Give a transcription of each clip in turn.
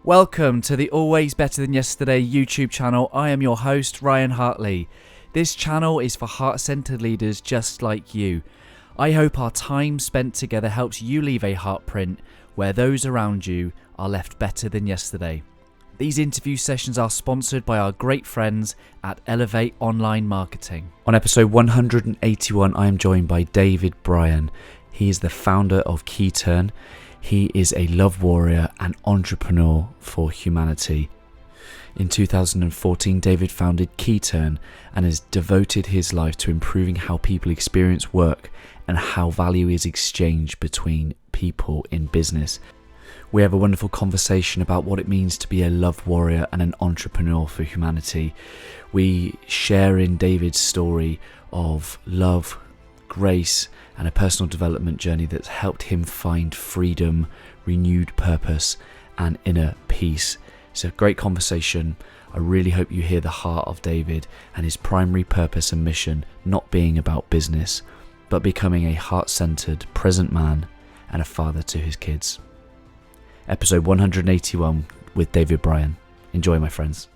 Welcome to the Always Better Than Yesterday YouTube channel. I am your host, Ryan Hartley. This channel is for heart-centered leaders just like you. I hope our time spent together helps you leave a heartprint where those around you are left better than yesterday. These interview sessions are sponsored by our great friends at Elevate Online Marketing. On episode 181, I am joined by David Bryan. He is the founder of Keyturn. He is a love warrior and entrepreneur for humanity. In 2014, David founded Keyturn and has devoted his life to improving how people experience work and how value is exchanged between people in business. We have a wonderful conversation about what it means to be a love warrior and an entrepreneur for humanity. We share in David's story of love, grace, and a personal development journey that's helped him find freedom, renewed purpose, and inner peace. It's a great conversation. I really hope you hear the heart of David and his primary purpose and mission not being about business, but becoming a heart-centered, present man and a father to his kids. Episode 181 with David Bryan. Enjoy, my friends.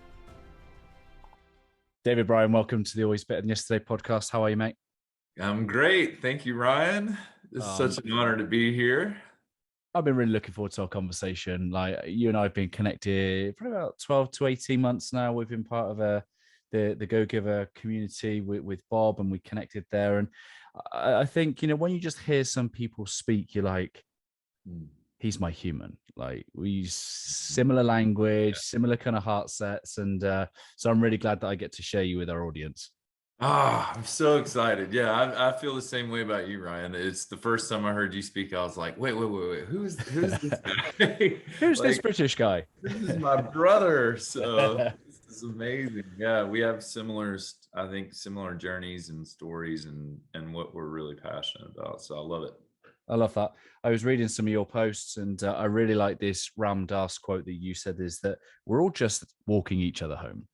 David Bryan, welcome to the Always Better Than Yesterday podcast. How are you, mate? I'm great. Thank you, Ryan. It's such an honor to be here. I've been really looking forward to our conversation. Like, you and I have been connected for about 12 to 18 months now. We've been part of the Go Giver community with Bob, and we connected there. And I think, when you just hear some people speak, you're like, he's my human. Like, we use similar language, similar kind of heart sets. And so I'm really glad that I get to share you with our audience. I'm so excited. Yeah, I feel the same way about you, Ryan. It's the first time I heard you speak, I was like, wait. Who's this guy? Who's this British guy? This is my brother. So this is amazing. Yeah, we have similar journeys and stories and what we're really passionate about. So I love it. I love that. I was reading some of your posts, and I really like this Ram Dass quote that you said, is that we're all just walking each other home.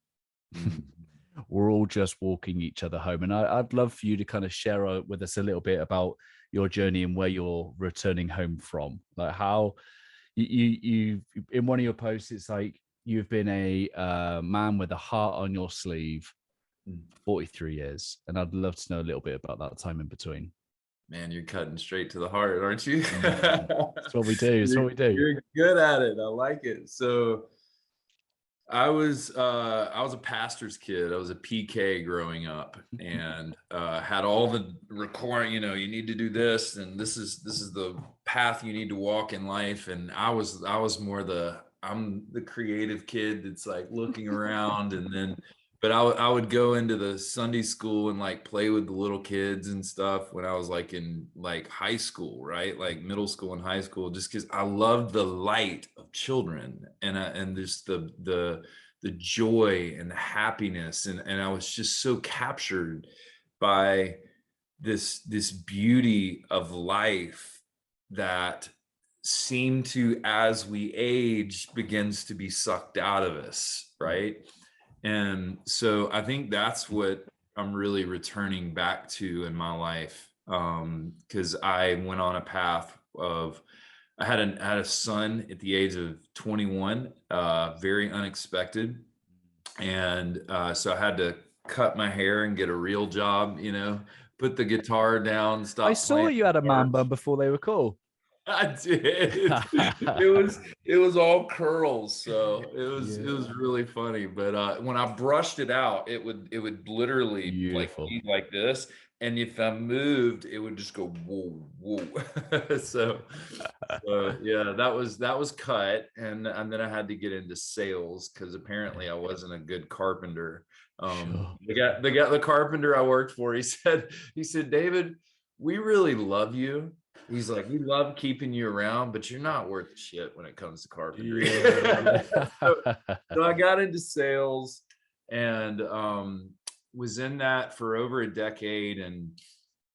We're all just walking each other home. And I'd love for you to kind of share with us a little bit about your journey and where you're returning home from. Like, how you in one of your posts, it's like you've been a man with a heart on your sleeve 43 years. And I'd love to know a little bit about that time in between. Man, you're cutting straight to the heart, aren't you? That's what we do. That's what we do. You're good at it. I like it. So I was a pastor's kid. I was a PK growing up, and had all the requiring, you need to do this, and this is the path you need to walk in life. And I was more I'm the creative kid that's like looking around, and then but I would go into the Sunday school and like play with the little kids and stuff when I was like in like high school, right? Like middle school and high school, just because I loved the light of children and just the joy and the happiness. And I was just so captured by this beauty of life that seemed to, as we age, begins to be sucked out of us, right? And so I think that's what I'm really returning back to in my life, because I went on a path of, I had a son at the age of 21, very unexpected, and so I had to cut my hair and get a real job, put the guitar down, stop. I saw you had a man bun before they were cool. I did. It was all curls, so it was really funny. But when I brushed it out, it would literally be like this, and if I moved, it would just go whoa, whoa. so yeah, that was cut, and then I had to get into sales because apparently I wasn't a good carpenter. The carpenter I worked for, he said, David, we really love you. He's like, we love keeping you around, but you're not worth shit when it comes to carpentry. So I got into sales and was in that for over a decade and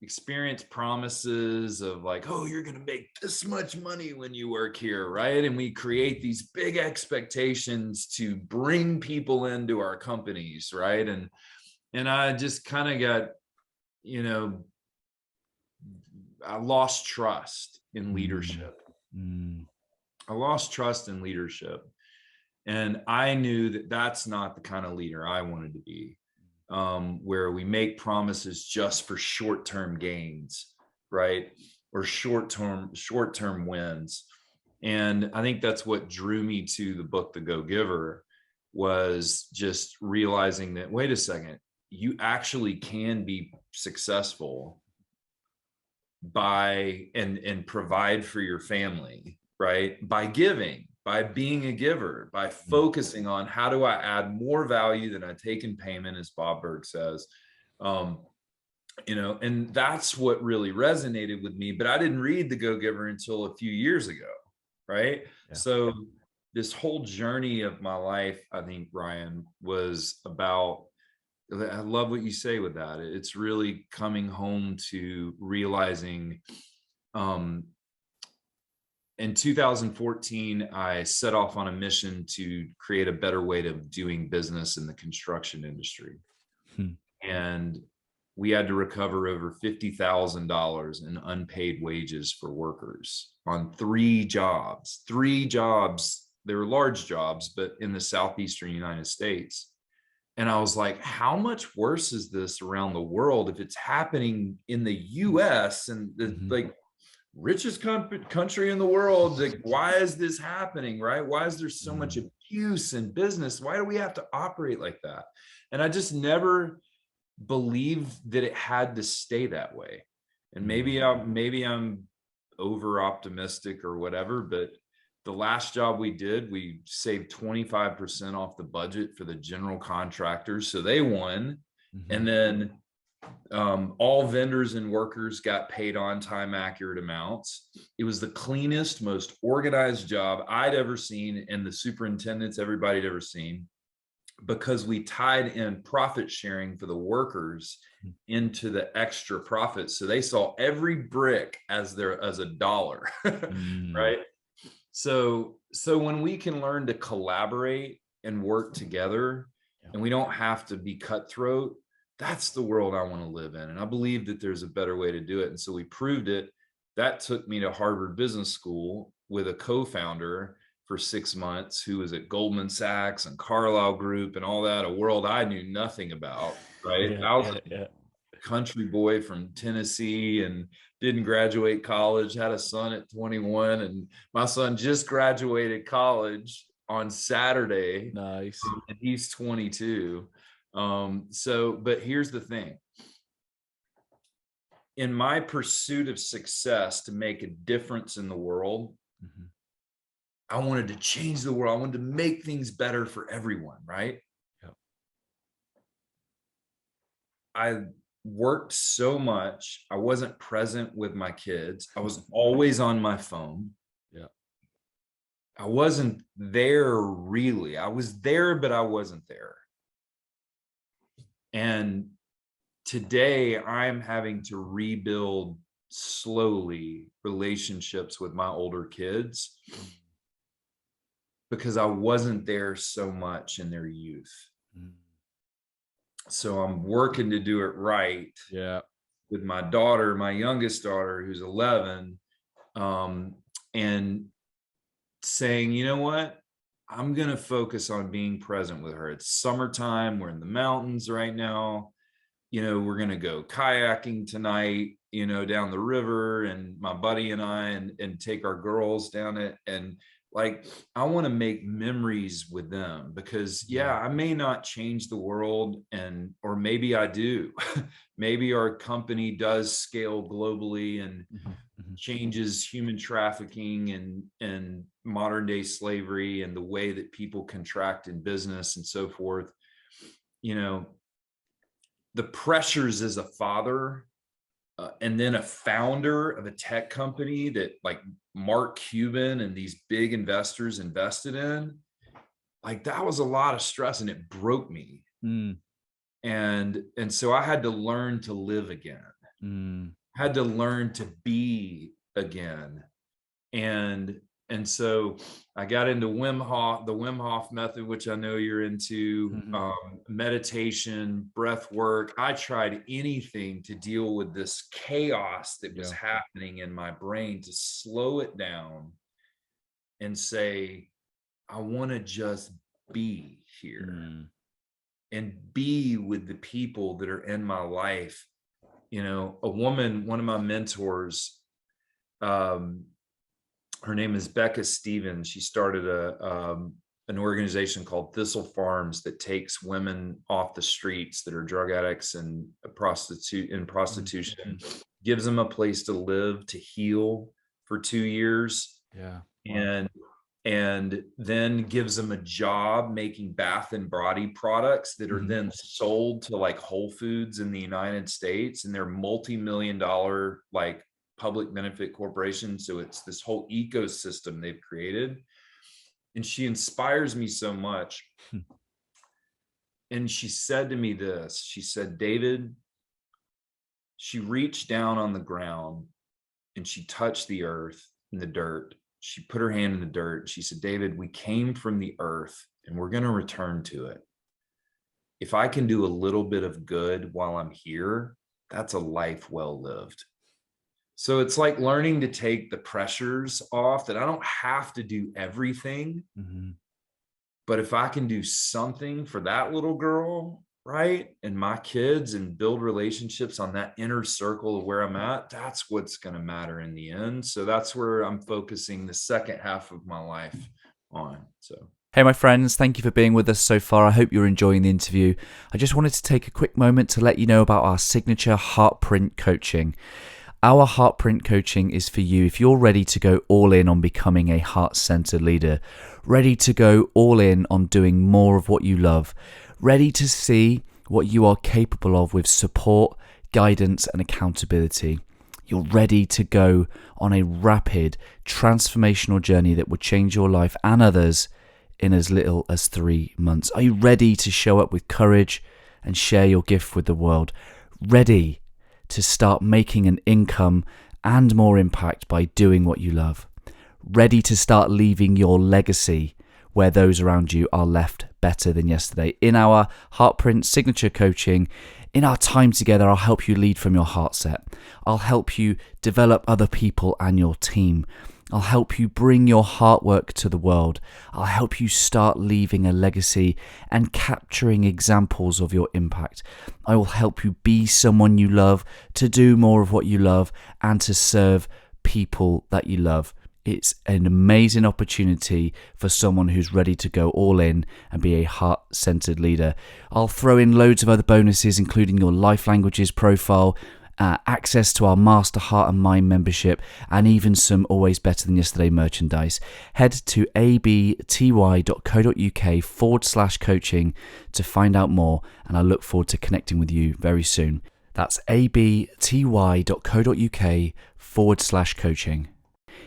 experienced promises of like, oh, you're going to make this much money when you work here, right? And we create these big expectations to bring people into our companies, right? And I just kind of got, I lost trust in leadership. I lost trust in leadership. And I knew that that's not the kind of leader I wanted to be, where we make promises just for short-term gains, right? Or short-term wins. And I think that's what drew me to the book, The Go-Giver, was just realizing that, wait a second, you actually can be successful by and provide for your family, right? By giving, by being a giver, by focusing on how do I add more value than I take in payment, as Bob Berg says. And that's what really resonated with me. But I didn't read The Go-Giver until a few years ago, right? Yeah. So this whole journey of my life, I think, Ryan, was about, I love what you say with that. It's really coming home to realizing, in 2014, I set off on a mission to create a better way of doing business in the construction industry. And we had to recover over $50,000 in unpaid wages for workers on 3 jobs. 3 jobs, they were large jobs, but in the southeastern United States. And I was like, how much worse is this around the world if it's happening in the US and the like richest country in the world? Like, why is this happening, right? Why is there so much abuse in business? Why do we have to operate like that? And I just never believed that it had to stay that way. And maybe I'm over optimistic or whatever, but the last job we did, we saved 25% off the budget for the general contractors, so they won. And then all vendors and workers got paid on time, accurate amounts. It was the cleanest, most organized job I'd ever seen, and the superintendents, everybody had ever seen, because we tied in profit sharing for the workers into the extra profit. So they saw every brick as a dollar, right? So when we can learn to collaborate and work together, and we don't have to be cutthroat, that's the world I want to live in. And I believe that there's a better way to do it. And so we proved it. That took me to Harvard Business School with a co-founder for 6 months who was at Goldman Sachs and Carlyle Group and all that, a world I knew nothing about, right? I was a country boy from Tennessee and didn't graduate college, had a son at 21, and my son just graduated college on Saturday. Nice. And he's 22. But here's the thing. In my pursuit of success to make a difference in the world, I wanted to change the world. I wanted to make things better for everyone, right? Yep. I worked so much. I wasn't present with my kids. I was always on my phone. Yeah. I wasn't there really. I was there, but I wasn't there. And today I'm having to rebuild slowly relationships with my older kids because I wasn't there so much in their youth. So I'm working to do it right. Yeah. With my daughter, my youngest daughter, who's 11, and saying, you know what? I'm going to focus on being present with her. It's summertime. We're in the mountains right now. We're going to go kayaking tonight, down the river, and my buddy and I, and take our girls down it. And like, I want to make memories with them because I may not change the world, or maybe I do. Maybe our company does scale globally and changes human trafficking and modern day slavery and the way that people contract in business and so forth. The pressures as a father and then a founder of a tech company that like Mark Cuban and these big investors invested in, like that was a lot of stress and it broke me. And so I had to learn to live again. Had to learn to be again. And so I got into the Wim Hof method, which I know you're into, meditation, breath work. I tried anything to deal with this chaos that was happening in my brain, to slow it down and say, I want to just be here and be with the people that are in my life. You know, a woman, one of my mentors, her name is Becca Stevens. She started an organization called Thistle Farms that takes women off the streets that are drug addicts and prostitution, gives them a place to live, to heal for 2 years. Yeah. Wow. And then gives them a job making bath and body products that are then sold to like Whole Foods in the United States, and they're multi-million-dollar like public benefit corporations. So it's this whole ecosystem they've created. And she inspires me so much. And she said to me this, she said, David, she reached down on the ground and she touched the earth and the dirt. She put her hand in the dirt. She said, David, we came from the earth and we're going to return to it. If I can do a little bit of good while I'm here, that's a life well lived. So it's like learning to take the pressures off, that I don't have to do everything. But if I can do something for that little girl, right, and my kids, and build relationships on that inner circle of where I'm at, that's what's going to matter in the end. So that's where I'm focusing the second half of my life on. So hey, my friends, thank you for being with us so far. I hope you're enjoying the interview. I just wanted to take a quick moment to let you know about our signature Heartprint coaching. Our Heartprint coaching is for you if you're ready to go all in on becoming a heart-centered leader, ready to go all in on doing more of what you love, ready to see what you are capable of with support, guidance, and accountability. You're ready to go on a rapid, transformational journey that will change your life and others in as little as 3 months. Are you ready to show up with courage and share your gift with the world? Ready to start making an income and more impact by doing what you love? Ready to start leaving your legacy where those around you are left better than yesterday? In our Heartprint signature coaching, in our time together, I'll help you lead from your heart set. I'll help you develop other people and your team. I'll help you bring your heart work to the world. I'll help you start leaving a legacy and capturing examples of your impact. I will help you be someone you love, to do more of what you love, and to serve people that you love. It's an amazing opportunity for someone who's ready to go all in and be a heart-centered leader. I'll throw in loads of other bonuses, including your life languages profile, access to our Master Heart and Mind membership, and even some Always Better Than Yesterday merchandise. Head to abty.co.uk/coaching to find out more, and I look forward to connecting with you very soon. That's abty.co.uk/coaching.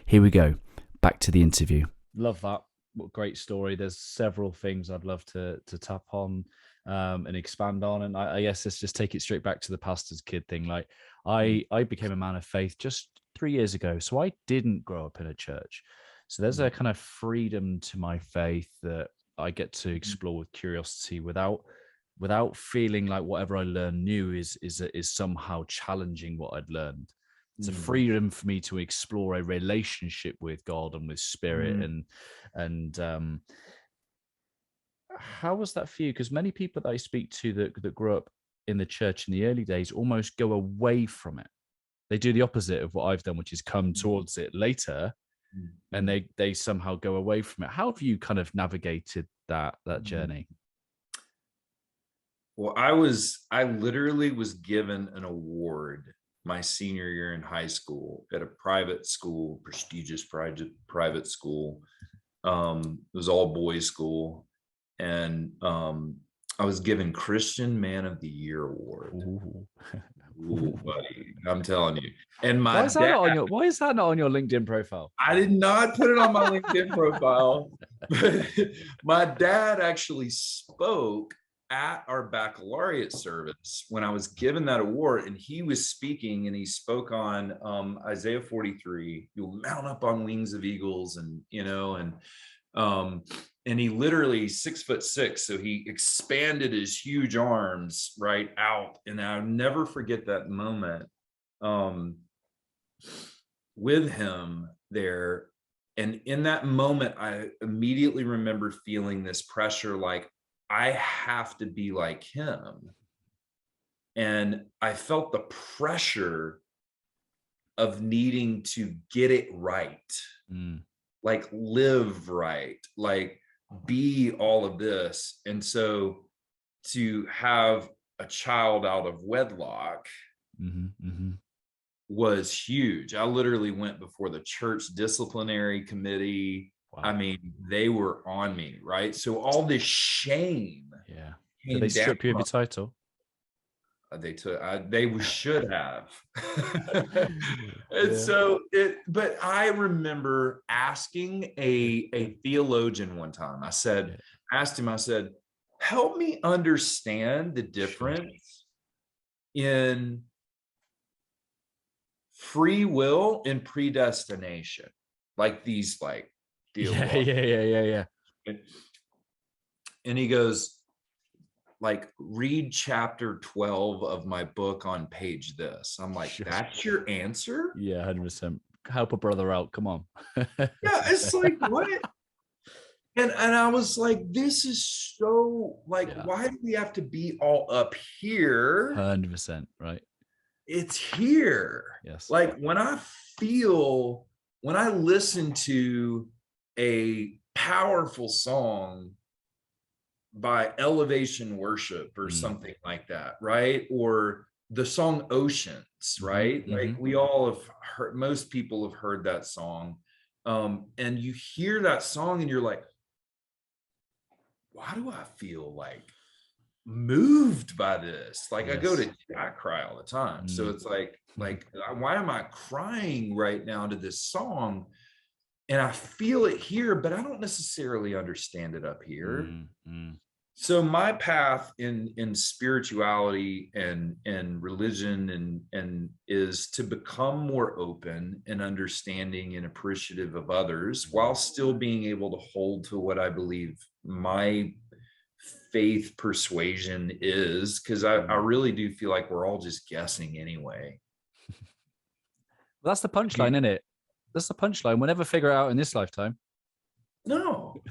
Here we go. Back to the interview. Love that. What a great story. There's several things I'd love to tap on and expand on. And I guess let's just take it straight back to the pastor's kid thing. Like I became a man of faith just 3 years ago. So I didn't grow up in a church. So there's a kind of freedom to my faith that I get to explore with curiosity without feeling like whatever I learn new is somehow challenging what I'd learned. It's a freedom for me to explore a relationship with God and with spirit. And how was that for you? Because many people that I speak to that grew up in the church in the early days almost go away from it. They do the opposite of what I've done, which is come towards it later, and they somehow go away from it. How have you kind of navigated that journey? Well, I literally was given an award my senior year in high school at a private school, prestigious private school. It was all boys school. And I was given Christian Man of the Year award. Ooh. Ooh, buddy, I'm telling you. And why is that not on your LinkedIn profile? I did not put it on my LinkedIn profile. But my dad actually spoke at our baccalaureate service when I was given that award, and he was speaking, and he spoke on Isaiah 43. You'll mount up on wings of eagles, and and he literally 6'6", so he expanded his huge arms right out, and I'll never forget that moment with him there. And in that moment, I immediately remember feeling this pressure, like I have to be like him. And I felt the pressure of needing to get it right, like live right, like be all of this. And so to have a child out of wedlock was huge. I literally went before the church disciplinary committee. Wow. I mean, they were on me, right? So all this shame. Yeah. Came Did they strip you of down. your title? They should have. And Yeah. so but I remember asking a theologian one time. I said, help me understand the difference in free will and predestination. Like these theologians. Yeah. And he goes, like, read chapter 12 of my book on page this. I'm like, that's your answer? Yeah, 100%. Help a brother out. Come on. Yeah, it's like, what? And I was like, this is so why do we have to be all up here? 100%, right? It's here. Yes. Like when I listen to a powerful song by Elevation Worship or something like that, right? Or the song Oceans, right? Like we all have heard, most people have heard that song. And you hear that song and you're like, why do I feel like moved by this? Like I cry all the time. So it's like, why am I crying right now to this song? And I feel it here, but I don't necessarily understand it up here. So my path in spirituality and religion and is to become more open and understanding and appreciative of others while still being able to hold to what I believe my faith persuasion is, because I really do feel like we're all just guessing anyway. Well, that's the punchline, isn't it? That's the punchline. We'll never figure it out in this lifetime. No.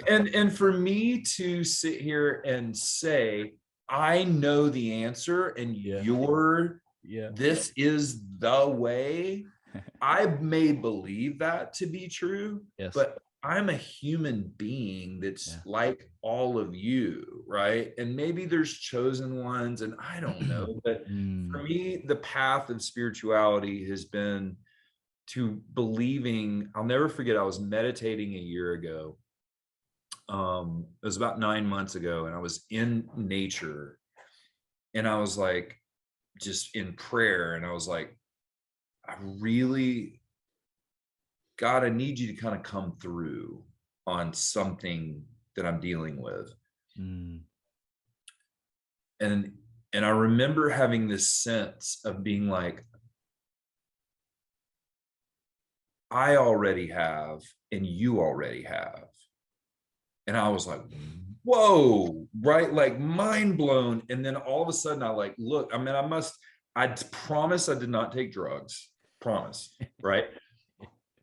And for me to sit here and say, I know the answer and this is the way, I may believe that to be true, but I'm a human being that's like all of you, right? And maybe there's chosen ones and I don't know, but for me, the path of spirituality has been to believing. I'll never forget, I was meditating a year ago. It was about 9 months ago, and I was in nature and I was like, just in prayer. And I was like, God, I need you to kind of come through on something that I'm dealing with. And I remember having this sense of being like, I already have, and you already have. And I was like, whoa, right? Like mind blown. And then all of a sudden I look, I mean, I promise I did not take drugs, promise, right?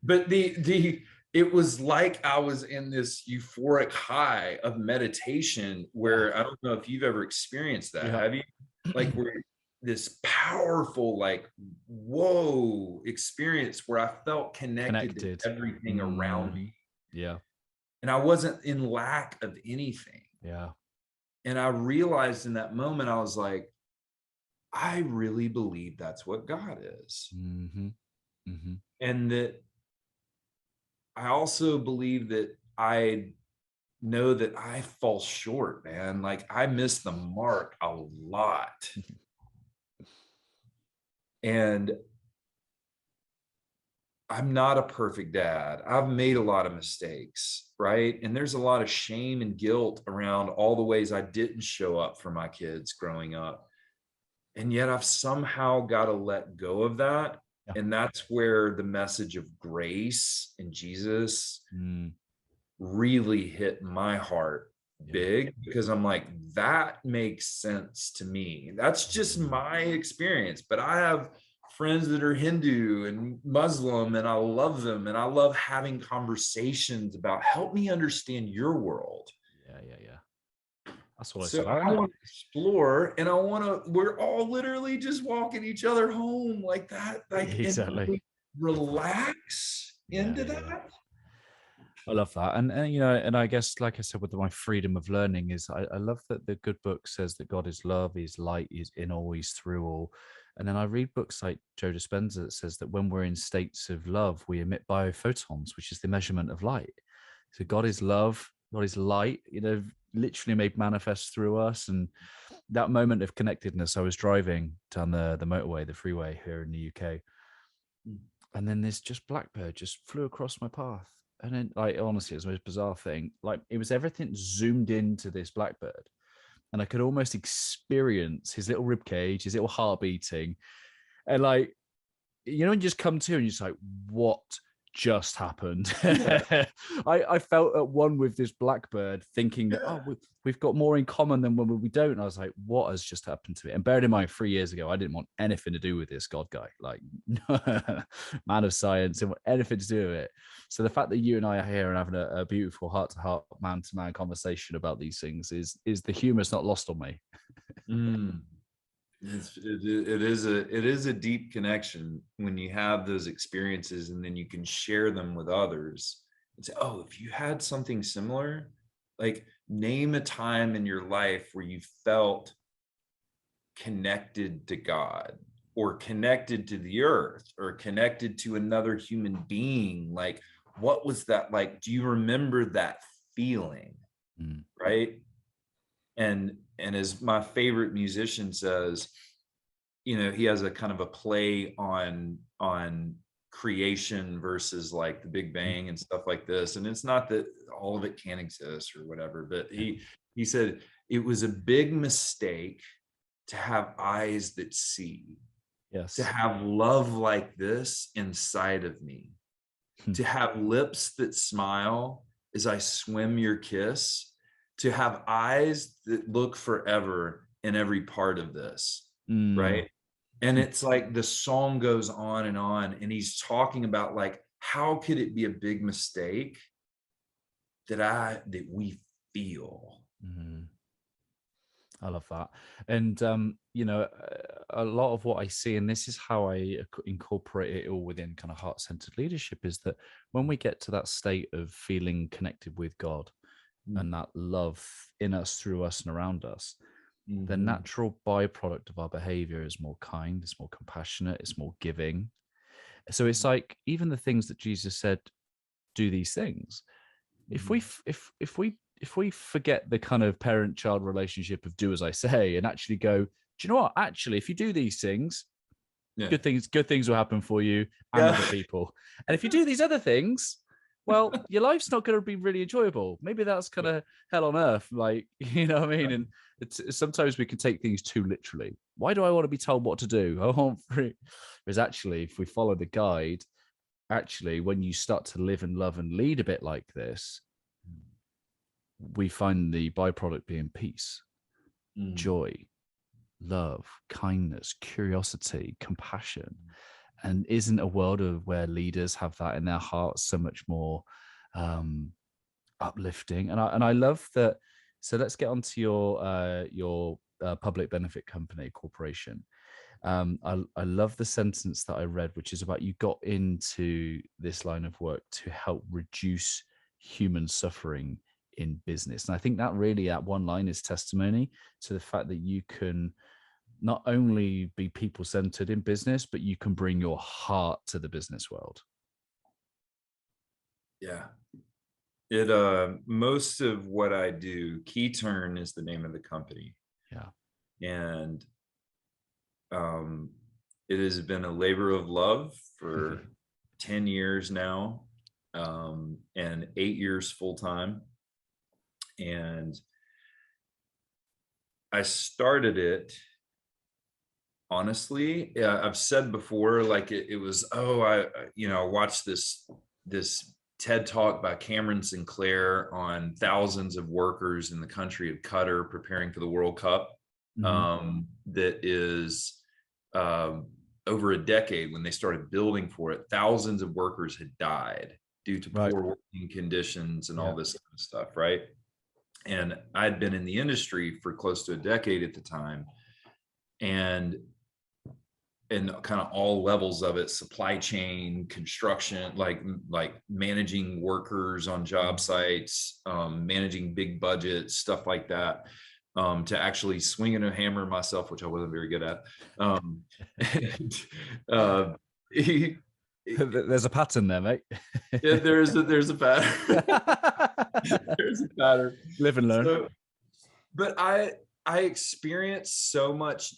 But it was like I was in this euphoric high of meditation where I don't know if you've ever experienced that. Have you? Like where this powerful, whoa experience where I felt connected to everything around me. Yeah. And I wasn't in lack of anything. Yeah. And I realized in that moment, I was like, I really believe that's what God is. And that I also believe that I know that I fall short, man. Like I miss the mark a lot. And I'm not a perfect dad. I've made a lot of mistakes, right? And there's a lot of shame and guilt around all the ways I didn't show up for my kids growing up. And yet I've somehow got to let go of that. And that's where the message of grace and Jesus really hit my heart big, because I'm like, that makes sense to me. That's just my experience, but I have friends that are Hindu and Muslim, and I love them. And I love having conversations about, help me understand your world. Yeah. That's what I So said. I want to explore, and we're all literally just walking each other home like that, like, and Exactly. really relax into Yeah. that. I love that. And you know, and I guess, like I said, with my freedom of learning is I love that the good book says that God is love, He's light, He's in all, He's through all. And then I read books like Joe Dispenza that says that when we're in states of love, we emit biophotons, which is the measurement of light. So God is love, God is light, you know, literally made manifest through us. And that moment of connectedness, I was driving down the motorway, the freeway here in the UK, and then this just blackbird just flew across my path. And then, like, honestly, it was the most bizarre thing. Like, it was everything zoomed into this blackbird, and I could almost experience his little rib cage, his little heart beating, and like, you know, and just come to, and you're just like, what just happened? Yeah. I felt at one with this blackbird, thinking that, oh, we've got more in common than when we don't. And I was like, what has just happened to me? And bearing in mind, 3 years ago, I didn't want anything to do with this God guy, like, man of science, and anything to do with it. So the fact that you and I are here and having a beautiful heart-to-heart, man-to-man conversation about these things is the humor's not lost on me. Mm. It is a deep connection when you have those experiences, and then you can share them with others and say, oh, if you had something similar, like, name a time in your life where you felt connected to God, or connected to the earth, or connected to another human being. Like, what was that like? Do you remember that feeling? Right. And as my favorite musician says, you know, he has a kind of a play on creation versus like the Big Bang and stuff like this. And it's not that all of it can't exist or whatever, but he said it was a big mistake to have eyes that see, Yes. to have love like this inside of me, to have lips that smile as I swim your kiss, to have eyes that look forever in every part of this, right? And it's like the song goes on, and he's talking about, like, how could it be a big mistake that we feel? I love that. And, you know, a lot of what I see, and this is how I incorporate it all within kind of heart-centered leadership, is that when we get to that state of feeling connected with God and that love in us, through us, and around us, the natural byproduct of our behavior is more kind, it's more compassionate, it's more giving. So it's like, even the things that Jesus said, do these things. If we forget the kind of parent-child relationship of do as I say, and actually go, do you know what? Actually, if you do these things, good things will happen for you and other people. And if you do these other things, well, your life's not going to be really enjoyable. Maybe that's kind of hell on earth, like, you know what I mean? And sometimes we can take things too literally. Why do I want to be told what to do? I want free. Whereas actually, if we follow the guide, actually, when you start to live and love and lead a bit like this, we find the byproduct being peace, joy, love, kindness, curiosity, compassion. And isn't a world where leaders have that in their hearts so much more uplifting? And I love that. So let's get onto your public benefit company corporation. I love the sentence that I read, which is about, you got into this line of work to help reduce human suffering in business. And I think that really, that one line is testimony to the fact that you can not only be people-centered in business, but you can bring your heart to the business world. Yeah. Most of what I do, Keyturn is the name of the company. Yeah. And it has been a labor of love for 10 years now, and 8 years full-time. And I started it, honestly, I've said before, like, it was, I watched this TED talk by Cameron Sinclair on thousands of workers in the country of Qatar preparing for the World Cup. That is over a decade, when they started building for it, thousands of workers had died due to Right. poor working conditions and all this kind of stuff, right? And I'd been in the industry for close to a decade at the time, and kind of all levels of it, supply chain, construction, like managing workers on job sites, managing big budgets, stuff like that, to actually swinging a hammer myself, which I wasn't very good at. And, There's a pattern there, mate. yeah, there's a pattern. There's a pattern. Live and learn. So, but I experienced so much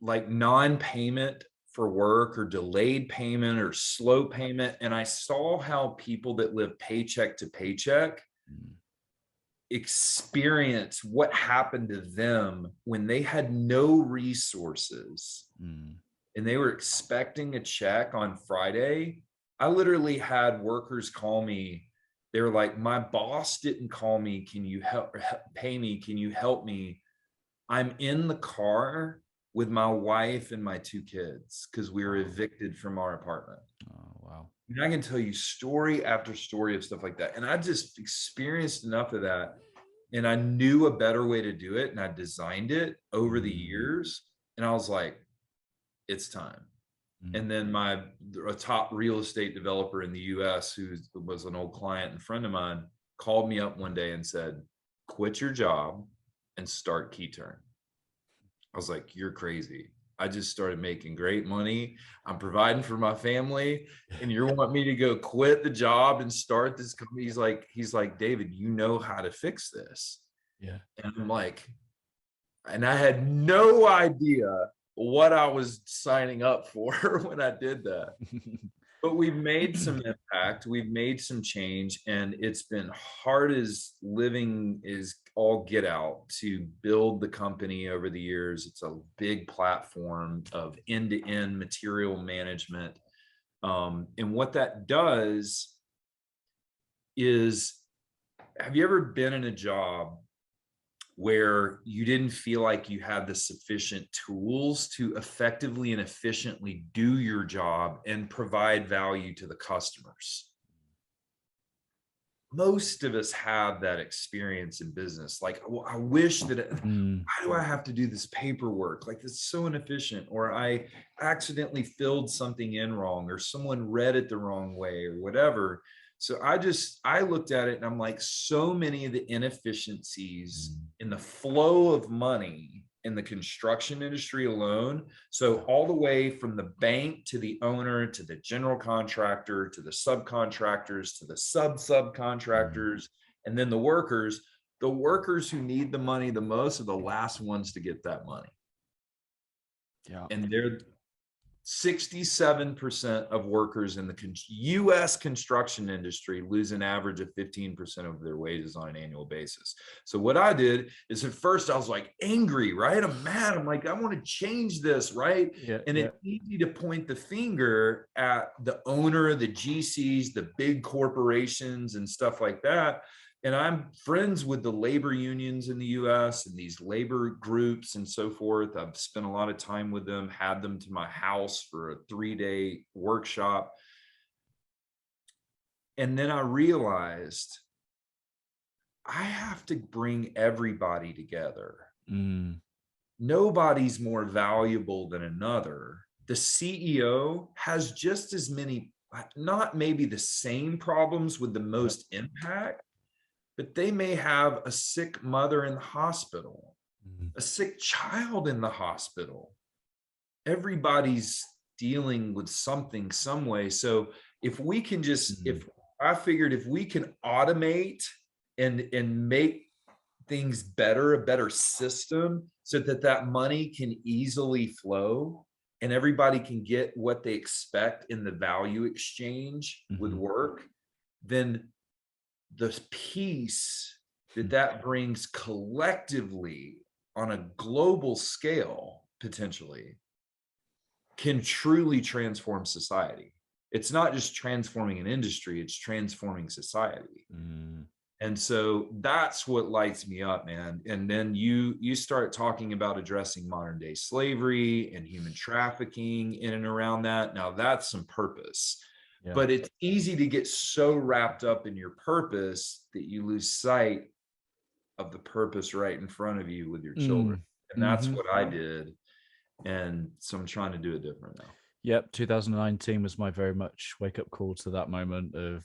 like non-payment for work, or delayed payment, or slow payment. And I saw how people that live paycheck to paycheck experience what happened to them when they had no resources and they were expecting a check on Friday. I literally had workers call me. They were like, my boss didn't call me. Can you pay me? Can you help me? I'm in the car with my wife and my 2 kids because we were evicted from our apartment. Oh, wow. And I can tell you story after story of stuff like that. And I just experienced enough of that. And I knew a better way to do it. And I designed it over the years. And I was like, it's time. And then a top real estate developer in the US, who was an old client and friend of mine, called me up one day and said, quit your job and start Keyturn. I was like, you're crazy. I just started making great money. I'm providing for my family, and you want me to go quit the job and start this company? He's like, David, you know how to fix this. Yeah. And I'm like, and I had no idea what I was signing up for when I did that. But we've made some impact, we've made some change, and it's been hard as living is all get out to build the company over the years. It's a big platform of end-to-end material management. And what that does is, have you ever been in a job where you didn't feel like you had the sufficient tools to effectively and efficiently do your job and provide value to the customers? Most of us have that experience in business. Like, well, I wish that, why do I have to do this paperwork? Like, it's so inefficient, or I accidentally filled something in wrong, or someone read it the wrong way, or whatever. So I looked at it and I'm like, so many of the inefficiencies in the flow of money in the construction industry alone. So all the way from the bank to the owner, to the general contractor, to the subcontractors, to the subcontractors, and then the workers who need the money the most are the last ones to get that money. Yeah. And they're 67% of workers in the US construction industry lose an average of 15% of their wages on an annual basis. So what I did is, at first I was like angry, right? I'm mad. I'm like, I want to change this, right? And it's easy to point the finger at the owner, the GCs, the big corporations and stuff like that. And I'm friends with the labor unions in the US and these labor groups and so forth. I've spent a lot of time with them, had them to my house for a 3-day workshop. And then I realized I have to bring everybody together. Nobody's more valuable than another. The CEO has just as many, not maybe the same problems with the most impact, but they may have a sick mother in the hospital, a sick child in the hospital. Everybody's dealing with something some way. So if we can just, if we can automate and make things better, a better system, so that money can easily flow and everybody can get what they expect in the value exchange with work, then the peace that brings collectively on a global scale, potentially, can truly transform society. It's not just transforming an industry, it's transforming society. And so that's what lights me up, man. And then you start talking about addressing modern day slavery and human trafficking in and around that. Now that's some purpose. Yeah. But it's easy to get so wrapped up in your purpose that you lose sight of the purpose right in front of you with your children. And that's what I did. And so I'm trying to do it different now. Yep, 2019 was my very much wake up call to that moment of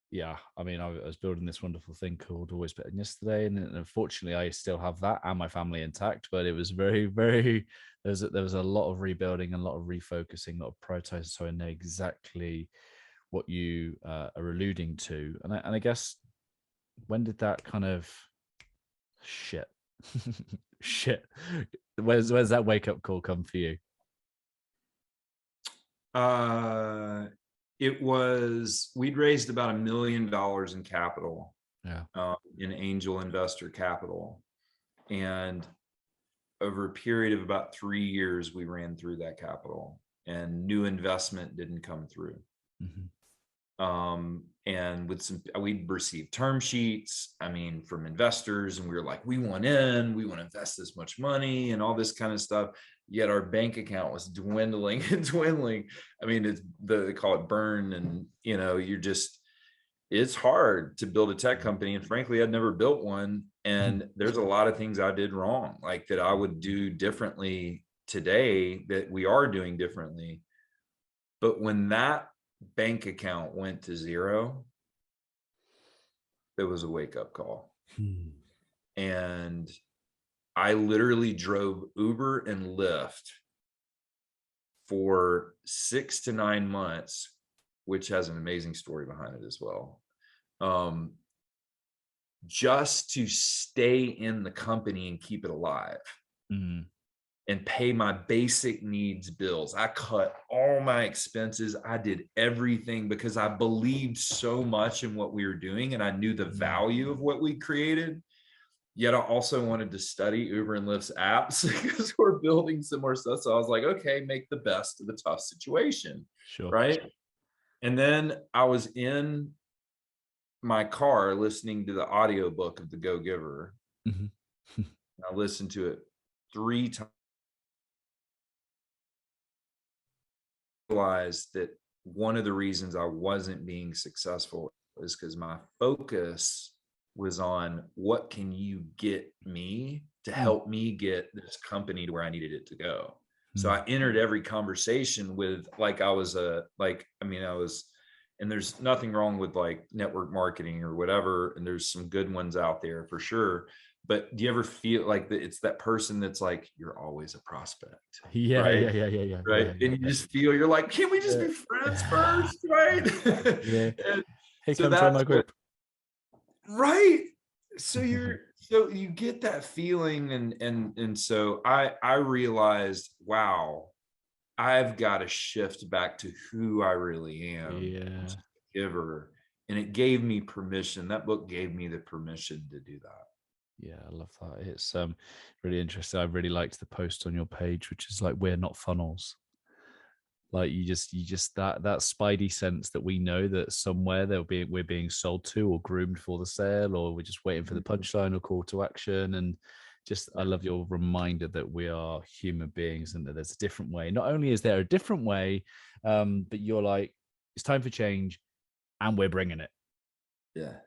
yeah. I mean, I was building this wonderful thing called Always Better Than Yesterday, and unfortunately, I still have that and my family intact. But it was very, very. There was a lot of rebuilding and a lot of refocusing, a lot of prioritizing. So I know exactly what you are alluding to, and I guess when did that kind of shit? Where's that wake up call come for you? It was, we'd raised about $1 million in capital, in angel investor capital. And over a period of about 3 years, we ran through that capital and new investment didn't come through. And with we'd received term sheets, I mean, from investors, and we were like, we want to invest this much money and all this kind of stuff. Yet our bank account was dwindling and dwindling. I mean, they call it burn. And, it's hard to build a tech company. And frankly, I'd never built one. And there's a lot of things I did wrong, like that I would do differently today that we are doing differently. But when that bank account went to zero, it was a wake-up call. And I literally drove Uber and Lyft for 6 to 9 months, which has an amazing story behind it as well, just to stay in the company and keep it alive. And pay my basic needs bills. I cut all my expenses. I did everything because I believed so much in what we were doing and I knew the value of what we created. Yet I also wanted to study Uber and Lyft's apps because we're building some more stuff. So I was like, okay, make the best of the tough situation. Sure. Right. And then I was in my car listening to the audiobook of The Go Giver. I listened to it 3 times. Realized that one of the reasons I wasn't being successful is because my focus was on what can you get me to help me get this company to where I needed it to go. So I entered every conversation with like I was, and there's nothing wrong with like network marketing or whatever, and there's some good ones out there for sure. But do you ever feel like it's that person that's like, you're always a prospect? Yeah, right? Yeah. Right. And you just feel, you're like, can we just be friends first? Right. Yeah. Hey, so come join my group. Right. So you get that feeling. And so I realized, wow, I've got to shift back to who I really am. Yeah. Giver. And it gave me permission. That book gave me the permission to do that. Yeah, I love that. It's really interesting. I really liked the post on your page, which is like, we're not funnels. Like you just that spidey sense that we know that somewhere we're being sold to or groomed for the sale, or we're just waiting for the punchline or call to action. And just I love your reminder that we are human beings and that there's a different way. Not only is there a different way, but you're like, it's time for change, and we're bringing it. Yeah.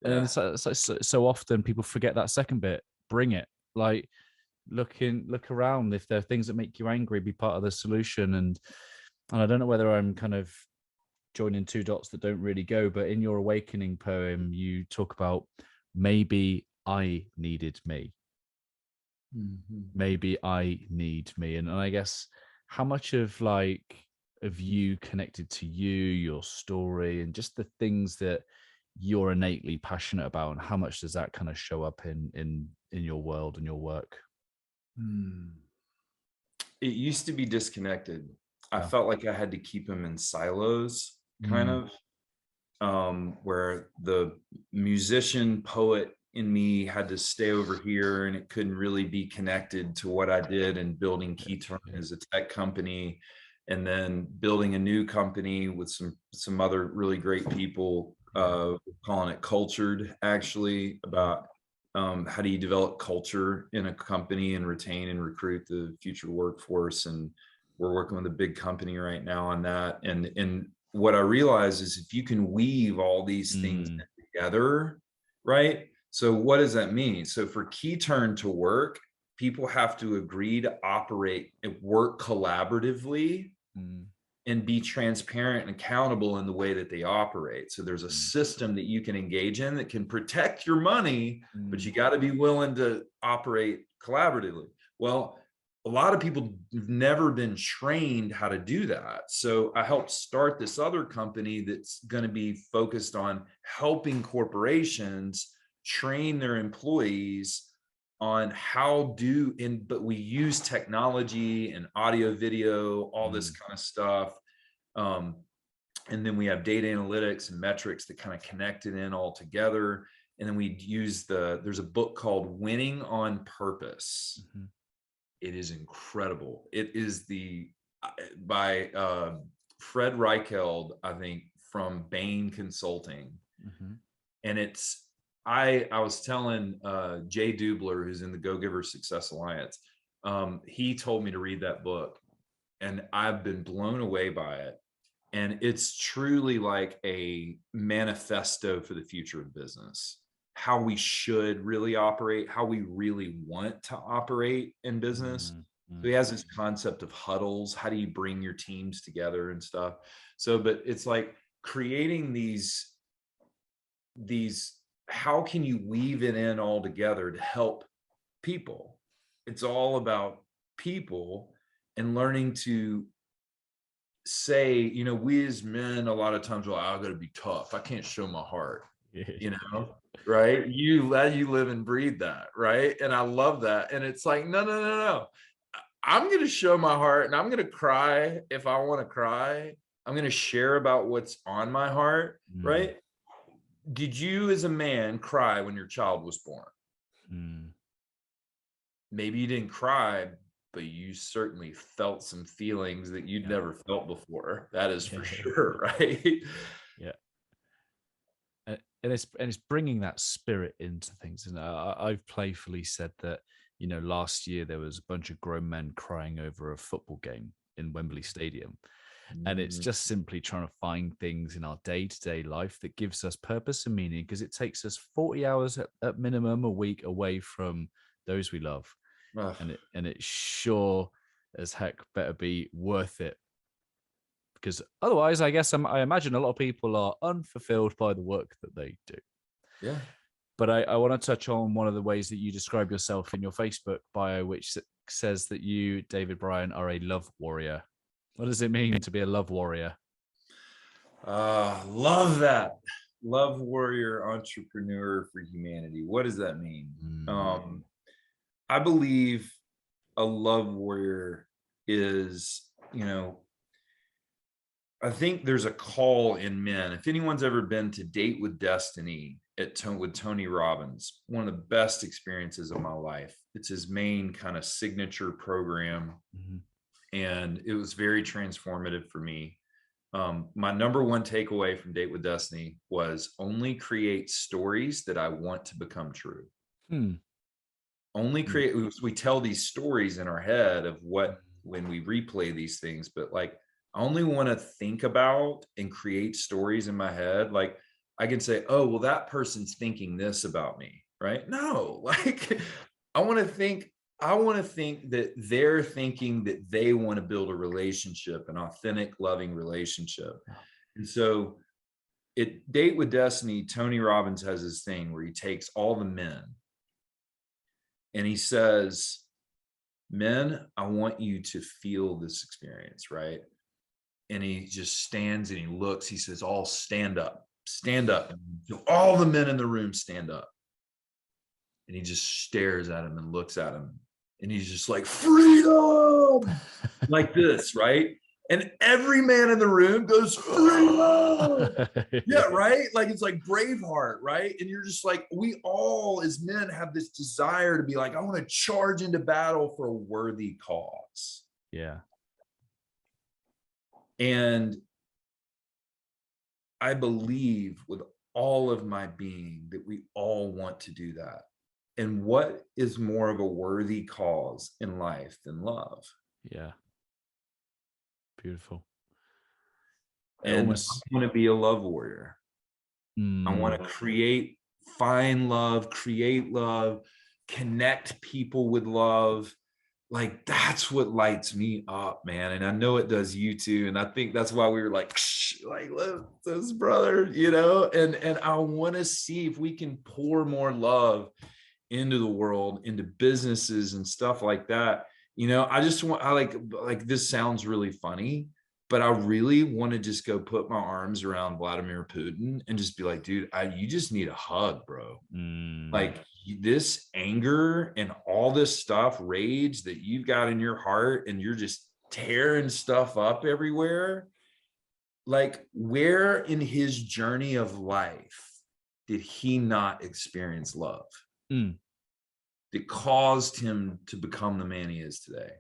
And so often people forget that second bit. Bring it. Like look around. If there are things that make you angry, be part of the solution. And I don't know whether I'm kind of joining two dots that don't really go, but in your awakening poem, you talk about maybe I needed me. Maybe I need me. And I guess how much of you connected to you, your story, and just the things that you're innately passionate about, and how much does that kind of show up in your world and your work? It used to be disconnected. I felt like I had to keep them in silos, kind of, where the musician poet in me had to stay over here and it couldn't really be connected to what I did in building Keyturn as a tech company. and then building a new company with some other really great people, calling it Cultured, actually, about how do you develop culture in a company and retain and recruit the future workforce. And we're working with a big company right now on that. And what I realize is if you can weave all these things together, right? So what does that mean? So for Keyturn to work, people have to agree to operate and work collaboratively and be transparent and accountable in the way that they operate. So there's a system that you can engage in that can protect your money, but you got to be willing to operate collaboratively. Well, a lot of people have never been trained how to do that. So I helped start this other company that's going to be focused on helping corporations train their employees on how but we use technology and audio, video, all this kind of stuff. And then we have data analytics and metrics that kind of connect it in all together. And then we use there's a book called Winning on Purpose. It is incredible. It is by Fred Reichheld, I think, from Bain Consulting. And I was telling Jay Dubler, who's in the Go Giver Success Alliance, he told me to read that book, and I've been blown away by it. And it's truly like a manifesto for the future of business, how we should really operate, how we really want to operate in business. So he has this concept of huddles. How do you bring your teams together and stuff? So, but it's like creating these, how can you weave it in all together to help people? It's all about people and learning to say, you know, we as men, a lot of times, well, I got to be tough. I can't show my heart, you know, right? You live and breathe that, right? And I love that. And it's like, no. I'm going to show my heart, and I'm going to cry if I want to cry. I'm going to share about what's on my heart, right? Did you as a man cry when your child was born? Maybe you didn't cry, but you certainly felt some feelings that you'd never felt before. That is for sure, right? Yeah. And it's bringing that spirit into things. And I've playfully said that, you know, last year there was a bunch of grown men crying over a football game in Wembley Stadium. And it's just simply trying to find things in our day-to-day life that gives us purpose and meaning, because it takes us 40 hours at minimum a week away from those we love. And it sure as heck better be worth it, because otherwise, I guess I imagine a lot of people are unfulfilled by the work that they do. Yeah. But I want to touch on one of the ways that you describe yourself in your Facebook bio, which says that you, David Bryan, are a love warrior. What does it mean to be a love warrior? Love that. Love warrior, entrepreneur for humanity. What does that mean? I believe a love warrior is, you know, I think there's a call in men. If anyone's ever been to Date with Destiny with Tony Robbins, one of the best experiences of my life. It's his main kind of signature program. And it was very transformative for me. My number one takeaway from Date with Destiny was only create stories that I want to become true. Only create, we tell these stories in our head of when we replay these things, but like, I only want to think about and create stories in my head. Like I can say, oh, well, that person's thinking this about me, right? No, like I want to think that they're thinking that they want to build a relationship, an authentic, loving relationship. And so Date with Destiny, Tony Robbins has this thing where he takes all the men and he says, men, I want you to feel this experience, right? And he just stands and he looks, he says, all stand up. So all the men in the room stand up. And he just stares at him and looks at him. And he's just like, freedom, like this, right? And every man in the room goes, freedom. Yeah, right? Like it's like Braveheart, right? And you're just like, we all as men have this desire to be like, I want to charge into battle for a worthy cause. Yeah. And I believe with all of my being that we all want to do that. And what is more of a worthy cause in life than love? Yeah. Beautiful. It And almost. I want to be a love warrior. I want to find love, create love, connect people with love. Like, that's what lights me up, man. And I know it does you too. And I think that's why we were like let's brother, and I want to see if we can pour more love into the world, into businesses and stuff like that. I like this sounds really funny, but I really want to just go put my arms around Vladimir Putin and just be like, dude, you just need a hug, bro. Like, this anger and all this stuff, rage that you've got in your heart, and you're just tearing stuff up everywhere. Like, where in his journey of life did he not experience love that caused him to become the man he is today?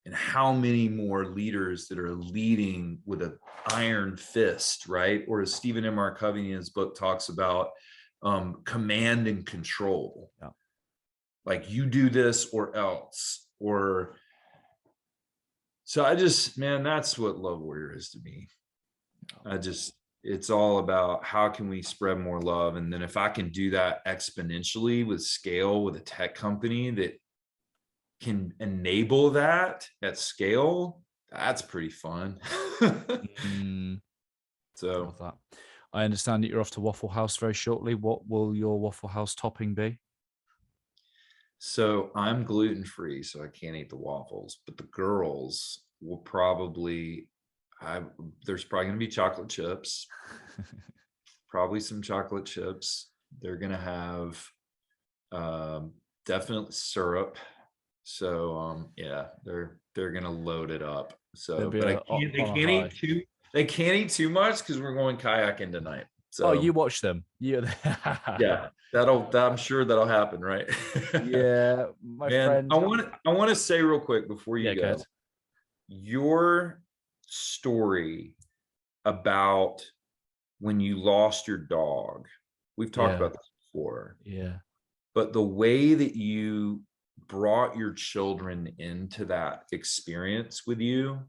And how many more leaders that are leading with an iron fist, right? Or as Stephen M. R. Covey in his book talks about, command and control. Yeah. Like, you do this or else. So man, that's what Love Warrior is to me. It's all about how can we spread more love. And then if I can do that exponentially with scale, with a tech company that can enable that at scale, that's pretty fun. So I understand that you're off to Waffle House very shortly. What will your Waffle House topping be? So I'm gluten-free, so I can't eat the waffles, but the girls will probably, there's probably going to be chocolate chips, probably some chocolate chips. They're going to have definitely syrup. So yeah, they're going to load it up. So, but they can't eat too much because we're going kayaking tonight. So you watch them. Yeah, I'm sure that'll happen, right? Yeah, my friend. I want to say real quick before you go, your story about when you lost your dog. We've talked about this before. Yeah. But the way that you brought your children into that experience with you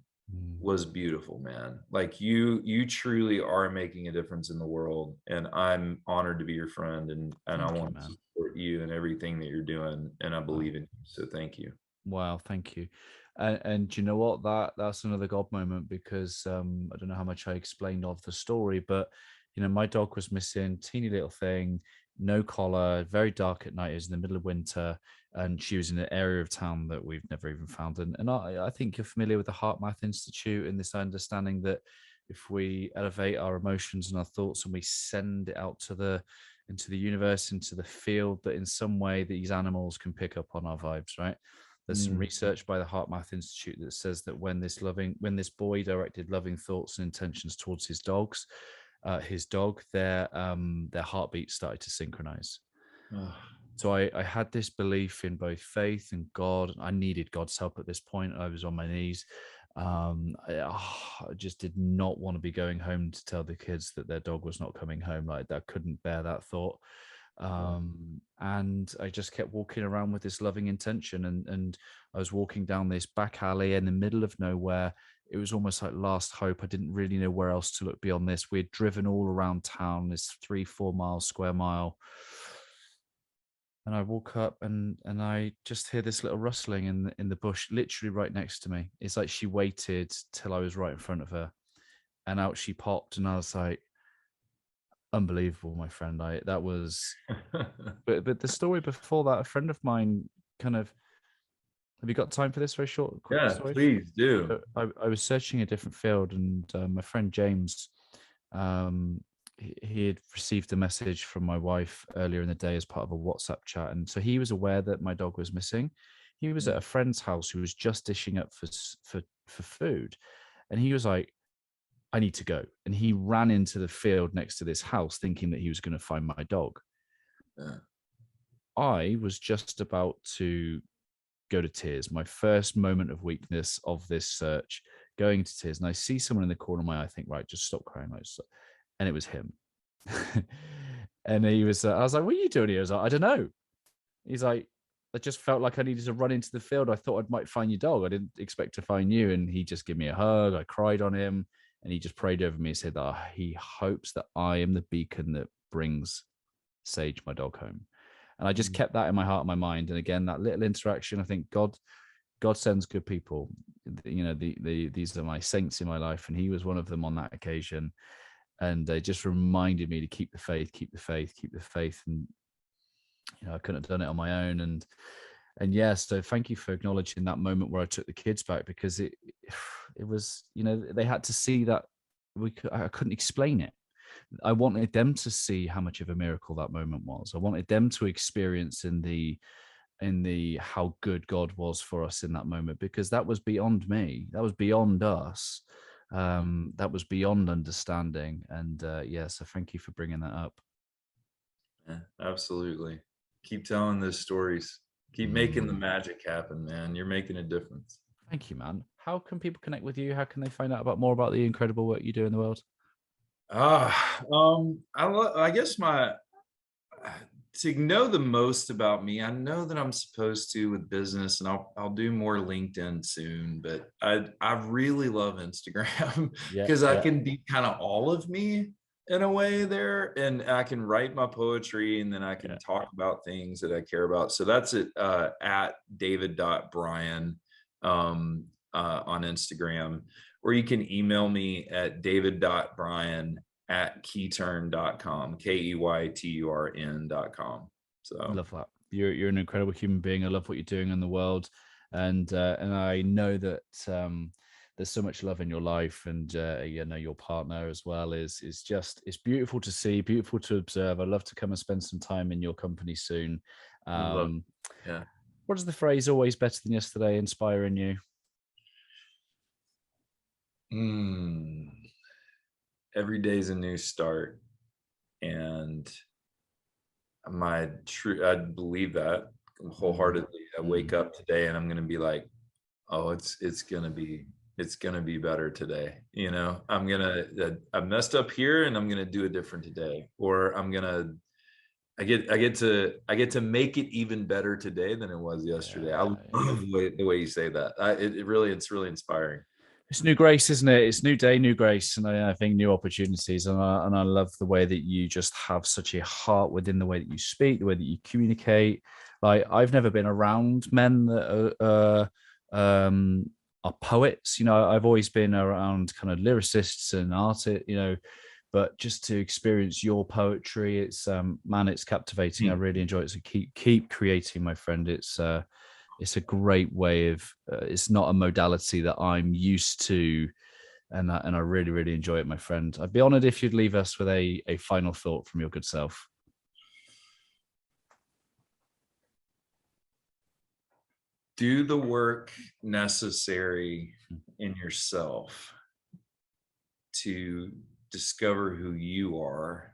was beautiful, man. Like, you truly are making a difference in the world, and I'm honored to be your friend, and I want to support you and everything that you're doing, and I believe in you. So thank you. Wow, thank you. And you know what? That's another God moment, because I don't know how much I explained of the story, but my dog was missing, teeny little thing, no collar, very dark at night. It was in the middle of winter, and she was in an area of town that we've never even found. And I think you're familiar with the Heart Math Institute and this understanding that if we elevate our emotions and our thoughts and we send it out into the universe, into the field, that in some way these animals can pick up on our vibes, right? There's some research by the Heart Math Institute that says that when this boy directed loving thoughts and intentions towards his dog, their heartbeat started to synchronize. So I had this belief in both faith and God. I needed God's help at this point. I was on my knees. I just did not want to be going home to tell the kids that their dog was not coming home. Like, that couldn't bear that thought. And I just kept walking around with this loving intention, and I was walking down this back alley in the middle of nowhere. It was almost like last hope. I didn't really know where else to look beyond this. We had driven all around town, this 3-4 square mile. And I walk up and I just hear this little rustling in the bush, literally right next to me. It's like she waited till I was right in front of her, and out she popped. And I was like, unbelievable, my friend. That was, but the story before that, a friend of mine have you got time for this very short, quick story? Please do. So I was searching a different field, and my friend James, he had received a message from my wife earlier in the day as part of a WhatsApp chat. And so he was aware that my dog was missing. He was at a friend's house who was just dishing up for food. And he was like, I need to go. And he ran into the field next to this house thinking that he was going to find my dog. I was just about to go to tears. My first moment of weakness of this search, going to tears. And I see someone in the corner of my eye, I think, right, just stop crying. And it was him. And he was, I was like, what are you doing here? I was like, I don't know. He's like, I just felt like I needed to run into the field. I thought I might find your dog. I didn't expect to find you. And he just gave me a hug. I cried on him. And he just prayed over me and said that he hopes that I am the beacon that brings Sage, my dog, home. And I just kept that in my heart and my mind. And again, that little interaction, I think God sends good people. You know, these are my saints in my life. And he was one of them on that occasion. And they just reminded me to keep the faith, keep the faith, keep the faith. And, you know, I couldn't have done it on my own. And yeah, so thank you for acknowledging that moment where I took the kids back, because it was, you know, they had to see that I couldn't explain it. I wanted them to see how much of a miracle that moment was. I wanted them to experience in the how good God was for us in that moment, because that was beyond me. That was beyond us. That was beyond understanding. And yeah, so thank you for bringing that up. Yeah, absolutely. Keep telling those stories. Keep making the magic happen, man. You're making a difference. Thank you, man. How can people connect with you? How can they find out more about the incredible work you do in the world? I guess to know the most about me, I know that I'm supposed to with business, and I'll do more LinkedIn soon, but I really love Instagram because I can be kind of all of me in a way there, and I can write my poetry, and then I can talk about things that I care about. So that's it, at David.Bryan on Instagram, or you can email me at david.bryan@keyturn.com, KEYTURN.com. So I love that. You're an incredible human being. I love what you're doing in the world, and I know that there's so much love in your life, and you know, your partner as well is just, it's beautiful to see, beautiful to observe. I'd love to come and spend some time in your company soon. yeah. What does the phrase "always better than yesterday" inspire in you? Every day's a new start, and I believe that wholeheartedly. I wake up today and I'm going to be like, oh, it's going to be better today. You know, I messed up here, and I'm going to do it different today, or I get to make it even better today than it was yesterday. I love the way you say that. It's really inspiring. It's new grace, isn't it? It's new day, new grace, and I think new opportunities. And I love the way that you just have such a heart within the way that you speak, the way that you communicate. Like, I've never been around men that are poets. You know, I've always been around kind of lyricists and artists. You know, but just to experience your poetry, it's man, it's captivating. I really enjoy it. So keep creating, my friend. It's a great way of, it's not a modality that I'm used to. And I really, really enjoy it, my friend. I'd be honored if you'd leave us with a final thought from your good self. Do the work necessary in yourself to discover who you are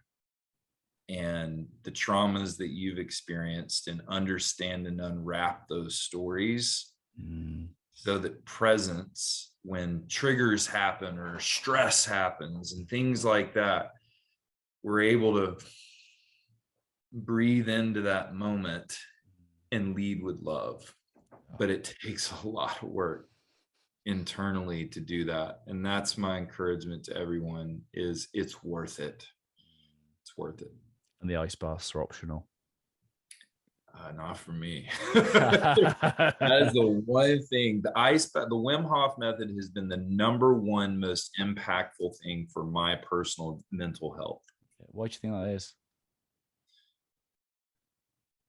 and the traumas that you've experienced, and understand and unwrap those stories so that presence, when triggers happen or stress happens and things like that, we're able to breathe into that moment and lead with love. But it takes a lot of work internally to do that. And that's my encouragement to everyone, is it's worth it. It's worth it. And the ice baths are optional. Not for me. That is the one thing. The Wim Hof method has been the #1 most impactful thing for my personal mental health. Why do you think that is?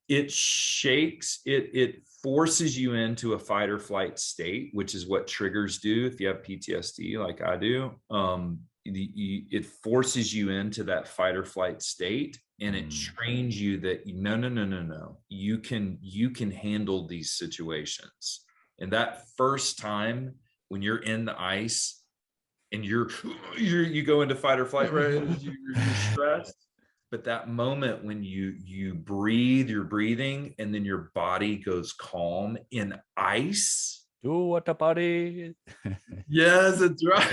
It forces you into a fight or flight state, which is what triggers do. If you have PTSD like I do, it forces you into that fight or flight state, and it trains you that no, you can handle these situations. And that first time when you're in the ice and you go into fight or flight, right? You're stressed. But that moment when you breathe, you're breathing, and then your body goes calm in ice. Do what the body. Yes, that's right.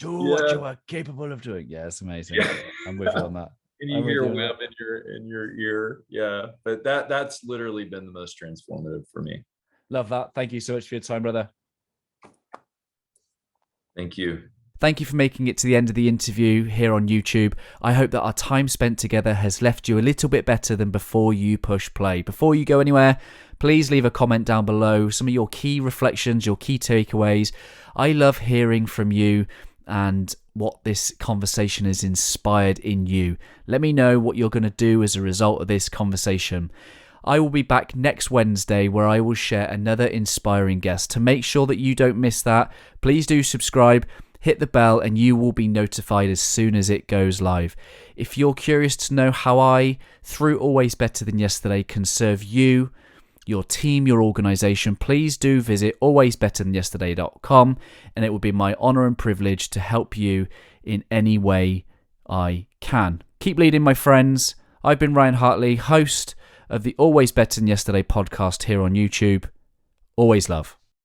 Do what Yeah. you are capable of doing. Yeah, it's amazing. Yeah. I'm with you on that. And I'm you with hear you on that. Wim in your ear. Yeah. But that's literally been the most transformative for me. Love that. Thank you so much for your time, brother. Thank you. Thank you for making it to the end of the interview here on YouTube. I hope that our time spent together has left you a little bit better than before you push play. Before you go anywhere, please leave a comment down below, some of your key reflections, your key takeaways. I love hearing from you and what this conversation has inspired in you. Let me know what you're going to do as a result of this conversation. I will be back next Wednesday where I will share another inspiring guest. To make sure that you don't miss that, please do subscribe, hit the bell, and you will be notified as soon as it goes live. If you're curious to know how I, through Always Better Than Yesterday, can serve you, your team, your organization, please do visit alwaysbetterthanyesterday.com, and it will be my honor and privilege to help you in any way I can. Keep leading, my friends. I've been Ryan Hartley, host of the Always Better Than Yesterday podcast here on YouTube. Always love.